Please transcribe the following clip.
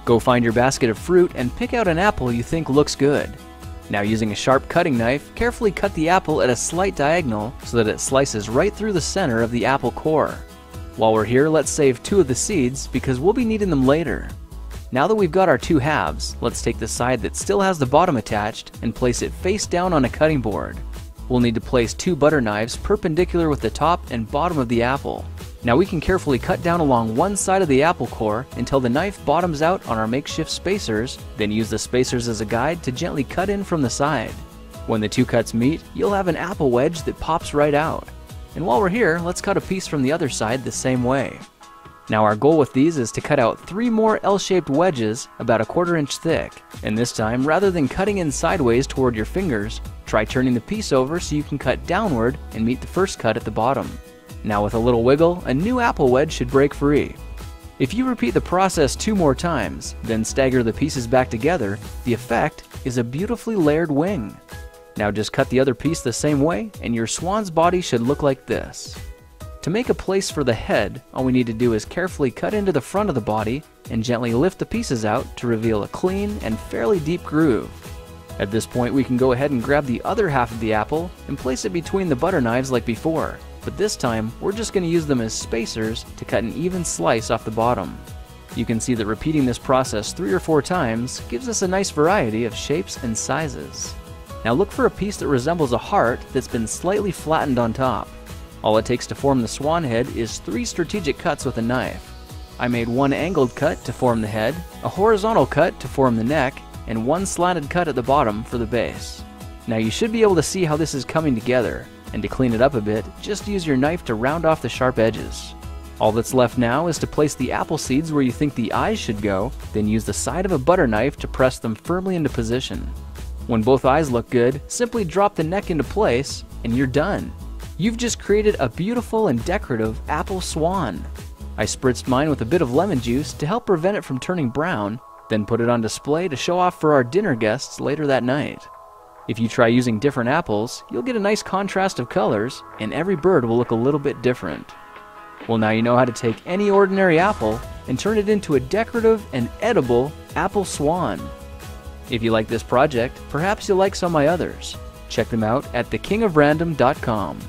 Go find your basket of fruit and pick out an apple you think looks good. Now, using a sharp cutting knife, carefully cut the apple at a slight diagonal so that it slices right through the center of the apple core. While we're here, let's save 2 of the seeds because we'll be needing them later. Now that we've got our 2 halves, let's take the side that still has the bottom attached and place it face down on a cutting board. We'll need to place 2 butter knives perpendicular with the top and bottom of the apple. Now we can carefully cut down along one side of the apple core until the knife bottoms out on our makeshift spacers, then use the spacers as a guide to gently cut in from the side. When the 2 cuts meet, you'll have an apple wedge that pops right out. And while we're here, let's cut a piece from the other side the same way. Now our goal with these is to cut out 3 more L-shaped wedges about a 1/4 inch thick. And this time, rather than cutting in sideways toward your fingers, try turning the piece over so you can cut downward and meet the first cut at the bottom. Now with a little wiggle, a new apple wedge should break free. If you repeat the process 2 more times, then stagger the pieces back together, the effect is a beautifully layered wing. Now just cut the other piece the same way and your swan's body should look like this. To make a place for the head, all we need to do is carefully cut into the front of the body and gently lift the pieces out to reveal a clean and fairly deep groove. At this point, we can go ahead and grab the other half of the apple and place it between the butter knives like before, but this time we're just going to use them as spacers to cut an even slice off the bottom. You can see that repeating this process 3 or 4 times gives us a nice variety of shapes and sizes. Now look for a piece that resembles a heart that's been slightly flattened on top. All it takes to form the swan head is 3 strategic cuts with a knife. I made 1 angled cut to form the head, a horizontal cut to form the neck, and 1 slanted cut at the bottom for the base. Now you should be able to see how this is coming together, and to clean it up a bit, just use your knife to round off the sharp edges. All that's left now is to place the apple seeds where you think the eyes should go, then use the side of a butter knife to press them firmly into position. When both eyes look good, simply drop the neck into place, and you're done. You've just created a beautiful and decorative apple swan. I spritzed mine with a bit of lemon juice to help prevent it from turning brown, then put it on display to show off for our dinner guests later that night. If you try using different apples, you'll get a nice contrast of colors, and every bird will look a little bit different. Well, now you know how to take any ordinary apple and turn it into a decorative and edible apple swan. If you like this project, perhaps you'll like some of my others. Check them out at thekingofrandom.com.